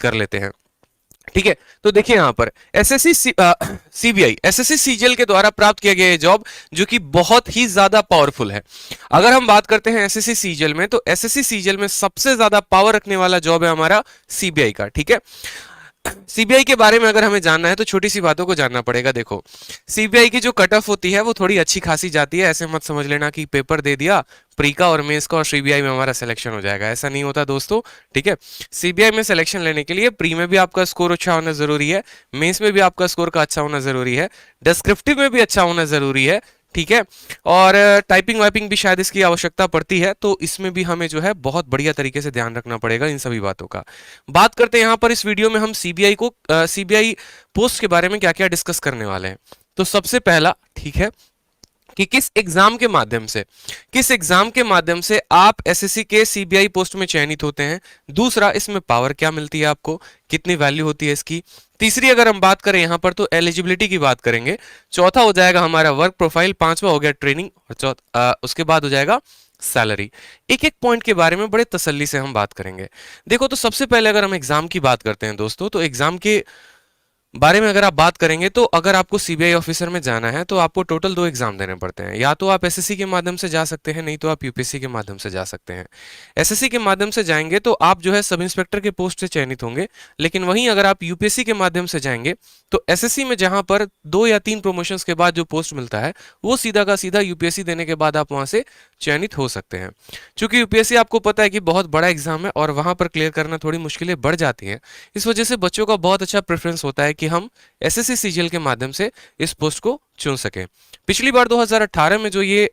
कर लेते हैं। ठीक है, तो देखिए यहां पर एसएससी सीबीआई एसएससी सीजीएल के द्वारा प्राप्त किया गया ये जॉब जो कि बहुत ही ज्यादा पावरफुल है। अगर हम बात करते हैं एसएससी सीजीएल में, तो एसएससी सीजीएल में सबसे ज्यादा पावर रखने वाला जॉब है हमारा सीबीआई का। ठीक है, सीबीआई के बारे में अगर हमें जानना है तो छोटी सी बातों को जानना पड़ेगा। देखो, सीबीआई की जो कट ऑफ होती है वो थोड़ी अच्छी खासी जाती है। ऐसे मत समझ लेना कि पेपर दे दिया प्री का और मेंस का और सीबीआई में हमारा सिलेक्शन हो जाएगा, ऐसा नहीं होता दोस्तों। ठीक है, सीबीआई में सिलेक्शन लेने के लिए प्री में भी आपका स्कोर अच्छा होना जरूरी है, मेंस में भी आपका स्कोर का अच्छा होना जरूरी है, डिस्क्रिप्टिव में भी अच्छा होना जरूरी है। ठीक है, और टाइपिंग वाइपिंग भी शायद इसकी आवश्यकता पड़ती है, तो इसमें भी हमें जो है बहुत बढ़िया तरीके से ध्यान रखना पड़ेगा इन सभी बातों का। बात करते हैं यहाँ पर इस वीडियो में हम सीबीआई पोस्ट के बारे में क्या क्या डिस्कस करने वाले हैं। तो सबसे पहला, ठीक है, कि किस एग्जाम के माध्यम से आप एसएससी के सीबीआई पोस्ट में चयनित होते हैं। दूसरा, इसमें पावर क्या मिलती है आपको, कितनी वैल्यू होती है इसकी। तीसरी, अगर हम बात करें यहां पर तो एलिजिबिलिटी की बात करेंगे। चौथा हो जाएगा हमारा वर्क प्रोफाइल, पांचवा हो गया ट्रेनिंग, और उसके बाद हो जाएगा सैलरी। एक एक पॉइंट के बारे में बड़े तसल्ली से हम बात करेंगे। देखो, तो सबसे पहले अगर हम एग्जाम की बात करते हैं दोस्तों, तो एग्जाम के बारे में अगर आप बात करेंगे तो अगर आपको सीबीआई ऑफिसर में जाना है तो आपको टोटल 2 एग्जाम देने पड़ते हैं। या तो आप एसएससी के माध्यम से जा सकते हैं, नहीं तो आप यूपीएससी के माध्यम से जा सकते हैं। एसएससी के माध्यम से जाएंगे तो आप जो है सब इंस्पेक्टर के पोस्ट से चयनित होंगे, लेकिन वहीं अगर आप यूपीएससी के माध्यम से जाएंगे तो एसएससी में जहां पर 2 या 3 प्रमोशंस के बाद जो पोस्ट मिलता है वो सीधा का सीधा यूपीएससी देने के बाद आप वहां से चयनित हो सकते हैं। चूंकि यूपीएससी आपको पता है कि बहुत बड़ा एग्जाम है और वहां पर क्लियर करना थोड़ी मुश्किलें बढ़ जाती हैं, इस वजह से बच्चों का बहुत अच्छा प्रेफरेंस होता है कि हम एसएससी सीजीएल के माध्यम से इस पोस्ट को चुन सके। पिछली बार 2018 में जो ये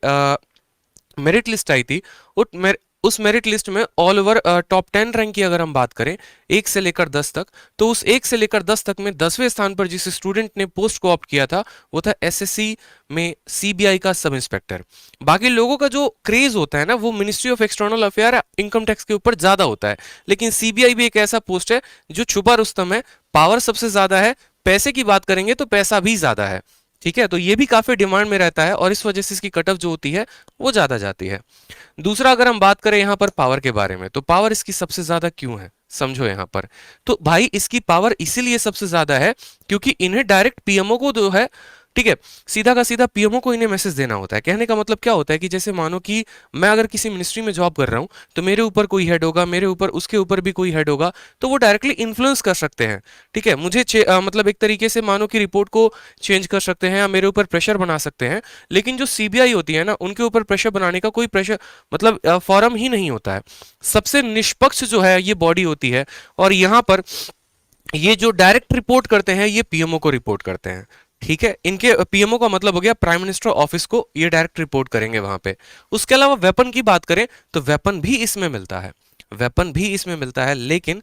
मेरिट लिस्ट आई थी, उस मेरिट लिस्ट में ऑल ओवर टॉप 10 रैंक की अगर हम बात करें 1 से लेकर 10 तक, तो उस 1 से लेकर 10 तक में 10वें स्थान पर जिस स्टूडेंट ने पोस्ट को ऑप्ट किया था वो था एसएससी में सीबीआई का सब इंस्पेक्टर। बाकी लोगों का जो क्रेज होता है ना वो ministry of external affair, income tax के ऊपर ज्यादा होता है, लेकिन सीबीआई भी एक ऐसा पोस्ट है जो छुपा रुस्तम है, पावर सबसे ज्यादा है, पैसे की बात करेंगे तो पैसा भी ज्यादा है। ठीक है, तो ये भी काफी डिमांड में रहता है और इस वजह से इसकी कट ऑफ जो होती है वो ज्यादा जाती है। दूसरा, अगर हम बात करें यहां पर पावर के बारे में, तो पावर इसकी सबसे ज्यादा क्यों है समझो यहां पर। तो भाई इसकी पावर इसीलिए सबसे ज्यादा है क्योंकि इन्हें डायरेक्ट पीएमओ को जो है, ठीक है, सीधा का सीधा पीएमओ को इन्हें मैसेज देना होता है। कहने का मतलब क्या होता है कि जैसे मानो कि मैं अगर किसी मिनिस्ट्री में जॉब कर रहा हूं तो मेरे ऊपर कोई हेड होगा, मेरे ऊपर उसके ऊपर भी कोई हेड होगा, तो वो डायरेक्टली इन्फ्लुएंस कर सकते हैं। ठीक है, मुझे मतलब एक तरीके से मानो कि रिपोर्ट को चेंज कर सकते हैं या मेरे ऊपर प्रेशर बना सकते हैं। लेकिन जो सीबीआई होती है ना, उनके ऊपर प्रेशर बनाने का कोई प्रेशर मतलब फॉरम ही नहीं होता है। सबसे निष्पक्ष जो है ये बॉडी होती है और यहां पर ये जो डायरेक्ट रिपोर्ट करते हैं ये पीएमओ को रिपोर्ट करते हैं। ठीक है, इनके पीएमओ का मतलब हो गया प्राइम मिनिस्टर ऑफिस को, ये डायरेक्ट रिपोर्ट करेंगे वहां पे। उसके अलावा वेपन की बात करें तो वेपन भी इसमें मिलता है, वेपन भी इसमें मिलता है, लेकिन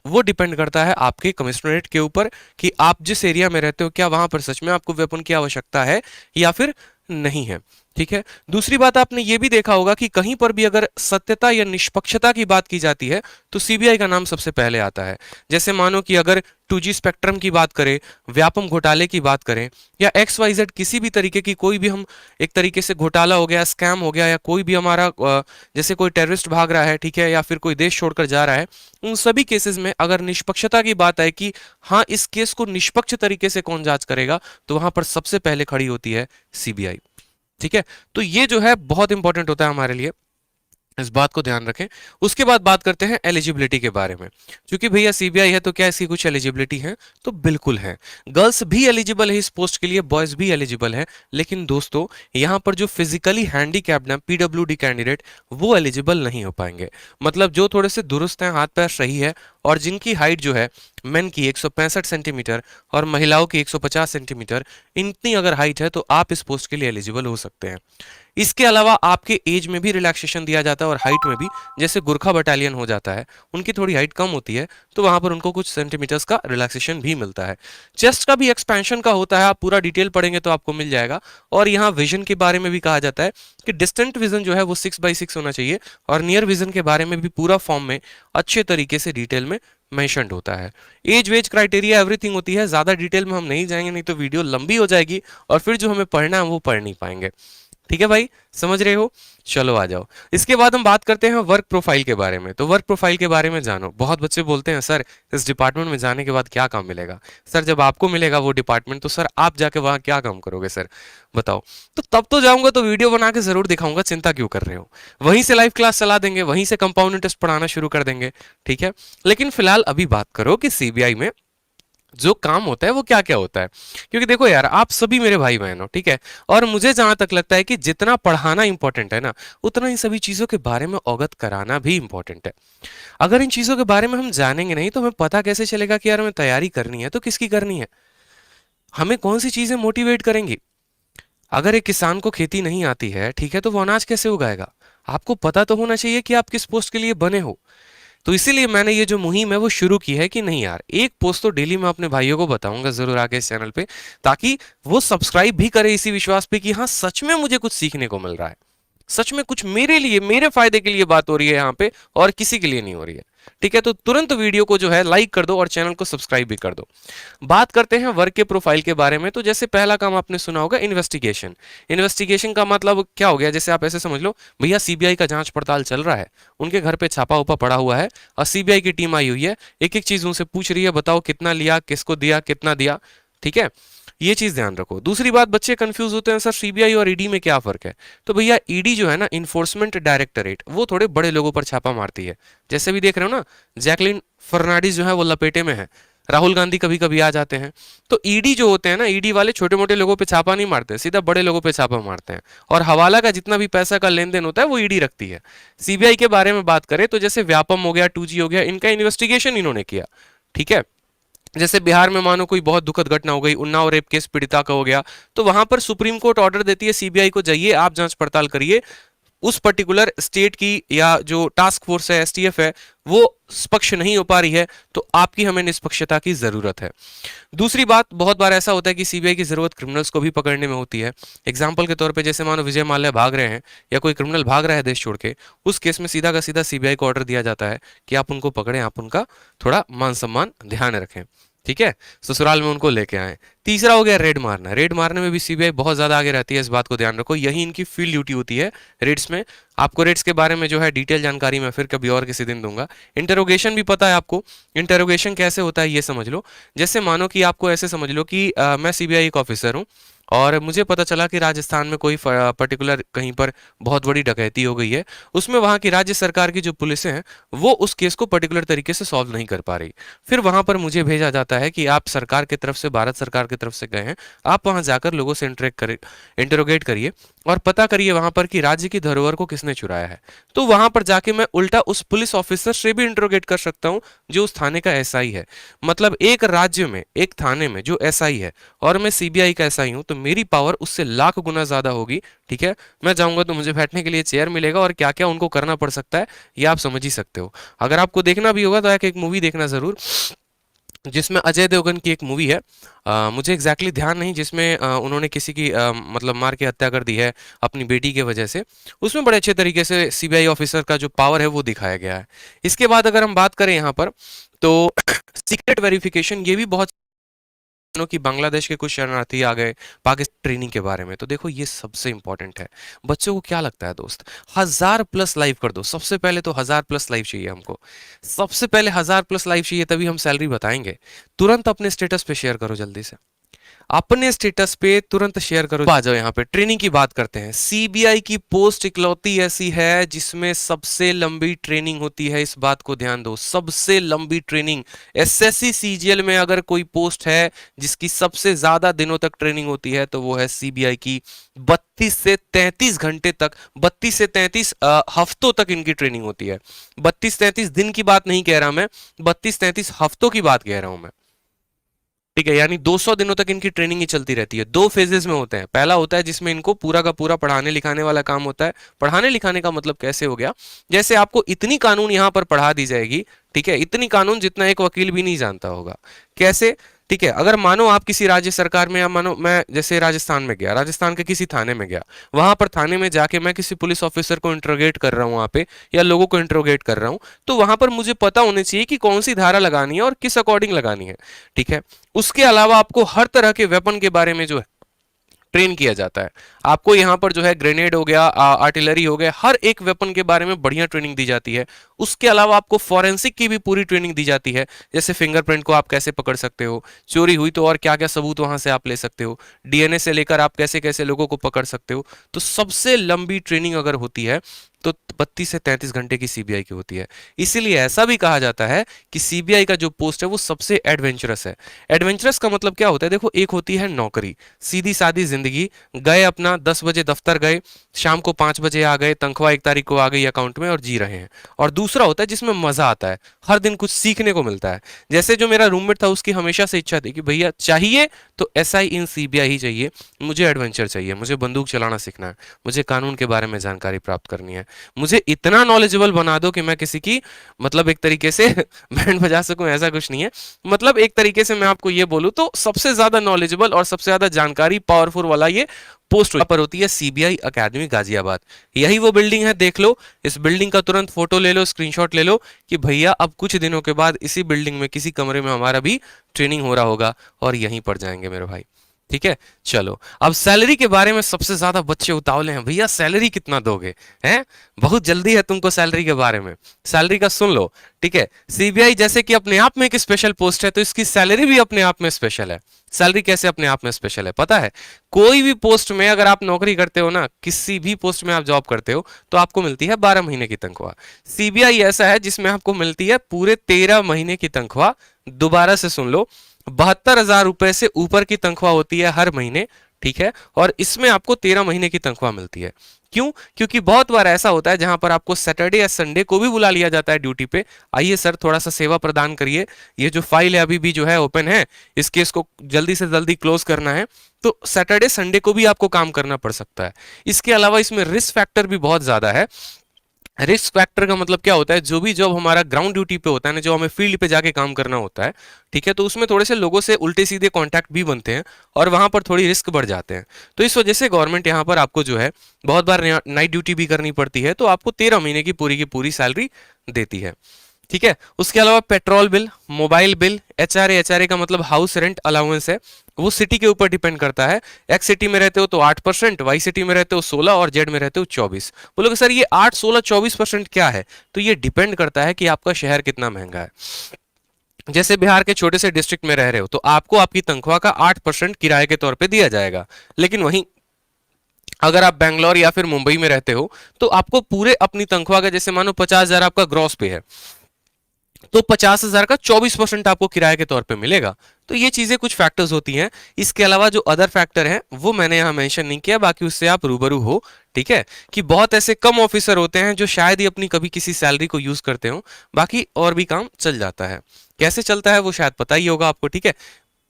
वो डिपेंड करता है आपके कमिश्नरेट के ऊपर कि आप जिस एरिया में रहते हो क्या वहां पर सच में आपको वेपन की आवश्यकता है या फिर नहीं है। ठीक है, दूसरी बात आपने ये भी देखा होगा कि कहीं पर भी अगर सत्यता या निष्पक्षता की बात की जाती है तो सीबीआई का नाम सबसे पहले आता है। जैसे मानो कि अगर 2G स्पेक्ट्रम की बात करें, व्यापम घोटाले की बात करें या XYZ किसी भी तरीके की कोई भी हम एक तरीके से घोटाला हो गया, स्कैम हो गया या कोई भी हमारा जैसे कोई टेररिस्ट भाग रहा है, ठीक है, या फिर कोई देश छोड़कर जा रहा है, उन सभी केसेस में अगर निष्पक्षता की बात है कि हाँ इस केस को निष्पक्ष तरीके से कौन जांच करेगा, तो वहां पर सबसे पहले खड़ी होती है सीबीआई। ठीक है, तो ये जो है बहुत इंपॉर्टेंट होता है हमारे लिए, इस बात को ध्यान रखें। उसके बाद बात करते हैं एलिजिबिलिटी के बारे में। क्योंकि भैया सीबीआई है तो क्या इसकी कुछ एलिजिबिलिटी है, तो बिल्कुल है। गर्ल्स भी एलिजिबल है इस पोस्ट के लिए, बॉयज भी एलिजिबल है, लेकिन दोस्तों यहां पर जो फिजिकली हैंडीकैप्ड है पीडब्ल्यूडी कैंडिडेट वो एलिजिबल नहीं हो पाएंगे। मतलब जो थोड़े से दुरुस्त हैं, हाथ पैर सही है और जिनकी हाइट जो है मेन की 165 सेंटीमीटर और महिलाओं की 150 सेंटीमीटर, इतनी अगर हाइट है तो आप इस पोस्ट के लिए एलिजिबल हो सकते हैं। इसके अलावा आपके एज में भी रिलैक्सेशन दिया जाता है और हाइट में भी, जैसे गुरखा बटालियन हो जाता है उनकी थोड़ी हाइट कम होती है तो वहां पर उनको कुछ सेंटीमीटर्स का रिलैक्सेशन भी मिलता है। चेस्ट का भी एक्सपेंशन का होता है, आप पूरा डिटेल पढ़ेंगे तो आपको मिल जाएगा। और यहाँ विजन के बारे में भी कहा जाता है कि डिस्टेंट विजन जो है वो 6x6 होना चाहिए और नियर विजन के बारे में भी पूरा फॉर्म में अच्छे तरीके से डिटेल में मेंशन्ड होता है। एज वेज क्राइटेरिया एवरीथिंग होती है, ज्यादा डिटेल में हम नहीं जाएंगे नहीं तो वीडियो लंबी हो जाएगी और फिर जो हमें पढ़ना है वो पढ़ नहीं पाएंगे। ठीक है भाई, समझ रहे हो? चलो आ जाओ। इसके बाद हम बात करते हैं वर्क प्रोफाइल के बारे में। तो वर्क प्रोफाइल के बारे में जानो। बहुत बच्चे बोलते हैं सर इस डिपार्टमेंट में जाने के बाद क्या काम मिलेगा? सर जब आपको मिलेगा वो डिपार्टमेंट तो सर आप जाके वहां क्या काम करोगे सर, बताओ? तो तब तो जाऊंगा तो वीडियो बना के जरूर दिखाऊंगा, चिंता क्यों कर रहे हो? वहीं से लाइव क्लास चला देंगे, वहीं से कंपाउंड इंटरेस्ट पढ़ाना शुरू कर देंगे, ठीक है? लेकिन फिलहाल अभी बात करो कि सीबीआई में जो काम होता है वो क्या क्या होता है। क्योंकि देखो यार, आप सभी मेरे भाई बहन हो, ठीक है? और मुझे जहां तक लगता है कि जितना पढ़ाना इंपॉर्टेंट है ना, उतना इन सभी चीजों के बारे में अवगत कराना भी इंपॉर्टेंट है। अगर इन चीजों के बारे में हम जानेंगे नहीं तो हमें पता कैसे चलेगा कि यार हमें तैयारी करनी है तो किसकी करनी है, हमें कौन सी चीजें मोटिवेट करेंगी? अगर एक किसान को खेती नहीं आती है, ठीक है, तो वो अनाज कैसे उगाएगा? आपको पता तो होना चाहिए कि आप किस पोस्ट के लिए बने हो। तो इसीलिए मैंने ये जो मुहिम है वो शुरू की है कि नहीं यार, एक पोस्ट तो डेली मैं अपने भाइयों को बताऊंगा जरूर आगे इस चैनल पे, ताकि वो सब्सक्राइब भी करे इसी विश्वास पे कि हाँ सच में मुझे कुछ सीखने को मिल रहा है, सच में कुछ मेरे लिए, मेरे फायदे के लिए बात हो रही है यहाँ पे, और किसी के लिए नहीं हो रही है। ठीक है, तो तुरंत वीडियो को जो है लाइक कर दो और चैनल को सब्सक्राइब भी कर दो। बात करते हैं वर्क के प्रोफाइल के बारे में। तो जैसे पहला काम आपने सुना होगा इन्वेस्टिगेशन। इन्वेस्टिगेशन का मतलब क्या हो गया? जैसे आप ऐसे समझ लो भैया सीबीआई का जांच पड़ताल चल रहा है, उनके घर पे छापा उपा पड़ा हुआ है और सीबीआई की टीम आई हुई है, एक एक चीज उनसे पूछ रही है, बताओ कितना लिया, किसको दिया, कितना दिया, ठीक है? ये चीज ध्यान रखो। दूसरी बात, बच्चे कंफ्यूज होते हैं सर सीबीआई और ईडी में क्या फर्क है? तो भैया ईडी जो है ना, इन्फोर्समेंट डायरेक्टरेट, वो थोड़े बड़े लोगों पर छापा मारती है। जैसे भी देख रहे हो ना, जैकलिन फर्नांडिस जो है वो लपेटे में है, राहुल गांधी कभी कभी आ जाते हैं। तो ईडी जो होते हैं ना, ईडी वाले छोटे मोटे लोगों पे छापा नहीं मारते, सीधा बड़े लोगों पे छापा मारते हैं। और हवाला का जितना भी पैसा का लेन देन होता है वो ईडी रखती है। सीबीआई के बारे में बात करें तो जैसे व्यापम हो गया, 2G हो गया, इनका इन्वेस्टिगेशन इन्होंने किया, ठीक है? जैसे बिहार में मानो कोई बहुत दुखद घटना हो गई, उन्नाव रेप केस पीड़िता का हो गया, तो वहां पर सुप्रीम कोर्ट ऑर्डर देती है सीबीआई को, जाइए आप जांच पड़ताल करिए, उस पर्टिकुलर स्टेट की या जो टास्क फोर्स है, एसटीएफ है, वो पक्ष नहीं हो पा रही है, तो आपकी हमें निष्पक्षता की जरूरत है। दूसरी बात, बहुत बार ऐसा होता है कि सीबीआई की जरूरत क्रिमिनल्स को भी पकड़ने में होती है। एग्जाम्पल के तौर पे जैसे मानो विजय माल्या भाग रहे हैं या कोई क्रिमिनल भाग रहा है देश छोड़ के, उस केस में सीधा का सीधा सीबीआई को ऑर्डर दिया जाता है कि आप उनको पकड़ें, आप उनका थोड़ा मान सम्मान ध्यान रखें, ठीक है? ससुराल में उनको लेके आए। तीसरा हो गया रेड मारना। रेड मारने में भी सीबीआई बहुत ज्यादा आगे रहती है, इस बात को ध्यान रखो, यही इनकी फील्ड ड्यूटी होती है रेड्स में। आपको रेड्स के बारे में जो है डिटेल जानकारी मैं फिर कभी और किसी दिन दूंगा। इंटरोगेशन भी पता है आपको? इंटरोगेशन कैसे होता है ये समझ लो। जैसे मानो कि आपको ऐसे समझ लो कि मैं सीबीआई एक ऑफिसर हूँ और मुझे पता चला कि राजस्थान में कोई पर्टिकुलर कहीं पर बहुत बड़ी डकैती हो गई है, उसमें वहां की राज्य सरकार की जो पुलिसें हैं वो उस केस को पर्टिकुलर तरीके से सॉल्व नहीं कर पा रही। फिर वहां पर मुझे भेजा जाता है कि आप सरकार की तरफ से, भारत सरकार की तरफ से गए हैं, आप वहां जाकर लोगों से इंटरोगेट करिए और पता करिए वहां पर कि राज्य की धरोहर को किसने चुराया है। तो वहां पर जाके मैं उल्टा उस पुलिस ऑफिसर से भी इंटरोगेट कर सकता हूं जो उस थाने का एसआई है। मतलब एक राज्य में, एक थाने में जो एसआई है और मैं सीबीआई का एसआई हूं, तो मेरी पावर उससे लाख गुना ज्यादा होगी, ठीक है? मैं जाऊंगा तो मुझे बैठने के लिए चेयर मिलेगा और क्या क्या उनको करना पड़ सकता है ये आप समझ ही सकते हो। अगर आपको देखना भी होगा तो एक मूवी देखना जरूर, जिसमें अजय देवगन की एक मूवी है, मुझे एग्जैक्टली ध्यान नहीं, जिसमें उन्होंने किसी की मतलब मार के हत्या कर दी है अपनी बेटी के वजह से। उसमें बड़े अच्छे तरीके से सीबीआई ऑफिसर का जो पावर है वो दिखाया गया है। इसके बाद अगर हम बात करें यहाँ पर तो सीक्रेट वेरिफिकेशन, ये भी बहुत कि बांग्लादेश के कुछ शरणार्थी आ गए पाकिस्तान ट्रेनिंग के बारे में। तो देखो ये सबसे इंपॉर्टेंट है। बच्चों को क्या लगता है दोस्त? 1000+ लाइव कर दो। सबसे पहले तो 1000+ लाइव चाहिए हमको, सबसे पहले 1000+ लाइव चाहिए, तभी हम सैलरी बताएंगे। तुरंत अपने स्टेटस पे शेयर करो, जल्दी से अपने स्टेटस पे तुरंत शेयर करो। आ जाओ यहाँ पे ट्रेनिंग की बात करते हैं। सीबीआई की पोस्ट इकलौती ऐसी है जिसमें सबसे लंबी ट्रेनिंग होती है, इस बात को ध्यान दो, सबसे लंबी ट्रेनिंग। एसएससी सीजीएल में अगर कोई पोस्ट है जिसकी सबसे ज्यादा दिनों तक ट्रेनिंग होती है तो वो है सीबीआई की। 32 से 33 घंटे तक, 32 से 33 हफ्तों तक इनकी ट्रेनिंग होती है। 32-33 दिन की बात नहीं कह रहा मैं, 32-33 हफ्तों की बात कह रहा हूं मैं, ठीक है? यानी 200 दिनों तक इनकी ट्रेनिंग ही चलती रहती है। दो फेजेस में होते हैं। पहला होता है जिसमें इनको पूरा का पूरा पढ़ाने लिखाने वाला काम होता है। पढ़ाने लिखाने का मतलब कैसे हो गया? जैसे आपको इतनी कानून यहां पर पढ़ा दी जाएगी, ठीक है, इतनी कानून जितना एक वकील भी नहीं जानता होगा। कैसे? ठीक है, अगर मानो आप किसी राज्य सरकार में, या मानो मैं जैसे राजस्थान में गया, राजस्थान के किसी थाने में गया, वहां पर थाने में जाके मैं किसी पुलिस ऑफिसर को इंट्रोगेट कर रहा हूं वहां पे, या लोगों को इंट्रोगेट कर रहा हूं, तो वहां पर मुझे पता होनी चाहिए कि कौन सी धारा लगानी है और किस अकॉर्डिंग लगानी है, ठीक है? उसके अलावा आपको हर तरह के वेपन के बारे में जो है ट्रेन किया जाता है। आपको यहाँ पर जो है ग्रेनेड हो गया, आर्टिलरी हो गया, हर एक वेपन के बारे में बढ़िया ट्रेनिंग दी जाती है। उसके अलावा आपको फॉरेंसिक की भी पूरी ट्रेनिंग दी जाती है, जैसे फिंगरप्रिंट को आप कैसे पकड़ सकते हो, चोरी हुई तो और क्या क्या सबूत वहां से आप ले सकते हो, डीएनए से लेकर आप कैसे कैसे लोगों को पकड़ सकते हो। तो सबसे लंबी ट्रेनिंग अगर होती है तो 32 से 33 घंटे की सीबीआई की होती है। इसीलिए ऐसा भी कहा जाता है कि सीबीआई का जो पोस्ट है वो सबसे एडवेंचरस है। एडवेंचरस का मतलब क्या होता है, देखो एक होती है नौकरी, सीधी सादी जिंदगी, गए अपना 10 बजे दफ्तर गए, शाम को 5 बजे आ गए, तनख्वाह 1 तारीख को आ गई अकाउंट में और जी रहे हैं। और दूसरा होता है जिसमें मजा आता है, हर दिन कुछ सीखने को मिलता है। जैसे जो मेरा रूममेट था उसकी हमेशा से इच्छा थी कि भैया चाहिए तो एसआई इन सीबीआई ही चाहिए, मुझे एडवेंचर चाहिए, मुझे बंदूक चलाना सीखना है, मुझे कानून के बारे में जानकारी प्राप्त करनी है, मुझे इतना नॉलेजेबल बना दो कि मैं किसी की मतलब एक तरीके से बैंड बजा सकूं, ऐसा कुछ नहीं है, मतलब एक तरीके से मैं आपको ये बोलूं तो सबसे ज्यादा नॉलेजेबल और सबसे ज्यादा जानकारी पावरफुल वाला ये पोस्ट पर होती है सीबीआई अकेडमी गाजियाबाद। यही वो बिल्डिंग है, देख लो, इस बिल्डिंग का तुरंत फोटो ले लो, स्क्रीनशॉट ले लो कि भैया अब कुछ दिनों के बाद इसी बिल्डिंग में किसी कमरे में हमारा भी ट्रेनिंग हो रहा होगा और यहीं पर जाएंगे मेरे भाई। ठीक है, चलो अब सैलरी के बारे में सबसे ज्यादा बच्चे उतावले हैं, भैया सैलरी कितना दोगे, हैं बहुत जल्दी है तुमको सैलरी के बारे में, सैलरी का सुन लो। ठीक है, सीबीआई जैसे कि अपने आप में एक स्पेशल पोस्ट है तो इसकी सैलरी भी अपने आप में स्पेशल है। सैलरी कैसे अपने आप में स्पेशल है पता है, कोई भी पोस्ट में अगर आप नौकरी करते हो ना, किसी भी पोस्ट में आप जॉब करते हो तो आपको मिलती है 12 महीने की तनख्वाह। सीबीआई ऐसा है जिसमें आपको मिलती है पूरे 13 महीने की तनख्वाह। दोबारा से सुन लो, 72,000 रुपए से ऊपर की तनख्वाह होती है हर महीने। ठीक है, और इसमें आपको 13 महीने की तनख्वाह मिलती है। क्यों? क्योंकि बहुत बार ऐसा होता है जहां पर आपको सैटरडे या संडे को भी बुला लिया जाता है ड्यूटी पे, आइए सर थोड़ा सा सेवा प्रदान करिए, ये जो फाइल है अभी भी जो है ओपन है, इस केस को जल्दी से जल्दी क्लोज करना है, तो सैटरडे संडे को भी आपको काम करना पड़ सकता है। इसके अलावा इसमें रिस्क फैक्टर भी बहुत ज्यादा है। रिस्क फैक्टर का मतलब क्या होता है, जो भी जॉब हमारा ग्राउंड ड्यूटी पे होता है ना, जो हमें फील्ड पे जाके काम करना होता है, ठीक है, तो उसमें थोड़े से लोगों से उल्टे सीधे कांटेक्ट भी बनते हैं और वहां पर थोड़ी रिस्क बढ़ जाते हैं। तो इस वजह से गवर्नमेंट यहाँ पर आपको जो है बहुत बार नाइट ड्यूटी भी करनी पड़ती है, तो आपको 13 महीने की पूरी सैलरी देती है। ठीक है, उसके अलावा petrol bill, mobile bill, HRA, HRA का मतलब हाउस रेंट अलाउंस है, वो सिटी के ऊपर डिपेंड करता है। एक्स सिटी में रहते हो तो 8%, वाई सिटी में रहते हो 16 और जेड में रहते हो 24। बोलोगे सर ये 8, 16, 24% क्या है, तो ये डिपेंड करता है कि आपका शहर कितना महंगा है। जैसे बिहार के छोटे से डिस्ट्रिक्ट में रह रहे हो तो आपको आपकी तनख्वाह का 8% किराए के तौर पे दिया जाएगा, लेकिन वहीं अगर आप बैंगलोर या फिर मुंबई में रहते हो तो आपको पूरे अपनी तनख्वाह का, जैसे मानो 50,000 आपका ग्रॉस पे है, तो 50,000 का 24% आपको किराए के तौर पे मिलेगा। तो ये चीजें कुछ फैक्टर्स होती हैं। इसके अलावा जो अदर फैक्टर हैं वो मैंने यहाँ मेंशन नहीं किया, बाकी उससे आप रूबरू हो। ठीक है, कि बहुत ऐसे कम ऑफिसर होते हैं जो शायद ही अपनी कभी किसी सैलरी को यूज करते हो, बाकी और भी काम चल जाता है। कैसे चलता है वो शायद पता ही होगा आपको। ठीक है,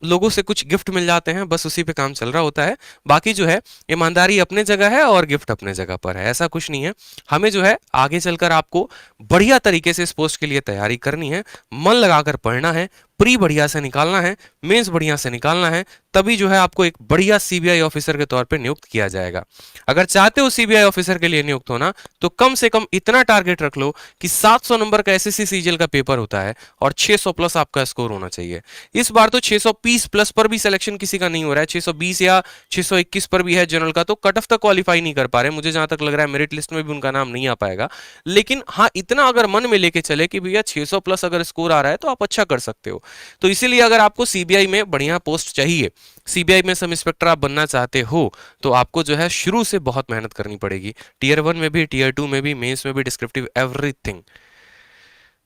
लोगों से कुछ गिफ्ट मिल जाते हैं, बस उसी पे काम चल रहा होता है। बाकी जो है ईमानदारी अपने जगह है और गिफ्ट अपने जगह पर है, ऐसा कुछ नहीं है। हमें जो है आगे चलकर आपको बढ़िया तरीके से इस पोस्ट के लिए तैयारी करनी है, मन लगाकर पढ़ना है, प्री बढ़िया से निकालना है, मेंस बढ़िया से निकालना है, तभी जो है आपको एक बढ़िया सीबीआई ऑफिसर के तौर पे नियुक्त किया जाएगा। अगर चाहते हो सीबीआई ऑफिसर के लिए नियुक्त होना तो कम से कम इतना टारगेट रख लो कि 700 नंबर का एसएससी सीजीएल का पेपर होता है और 600 प्लस आपका स्कोर होना चाहिए। इस बार तो 630 प्लस पर भी सिलेक्शन किसी का नहीं हो रहा है, 620 या 621 पर भी है जनरल का, तो कट ऑफ तक क्वालिफाई नहीं कर पा रहे। मुझे जहां तक लग रहा है मेरिट लिस्ट में भी उनका नाम नहीं आ पाएगा। लेकिन हाँ, इतना अगर मन में लेके चले कि भैया 600 प्लस अगर स्कोर आ रहा है तो आप अच्छा कर सकते हो। तो इसीलिए अगर आपको सीबीआई में बढ़िया पोस्ट चाहिए, सीबीआई में सब इंस्पेक्टर आप बनना चाहते हो, तो आपको जो है शुरू से बहुत मेहनत करनी पड़ेगी, टीयर 1 में भी, टीयर 2 में भी, मेंस में भी, डिस्क्रिप्टिव एवरीथिंग।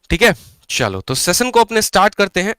ठीक है, चलो तो सेशन को अपने स्टार्ट करते हैं।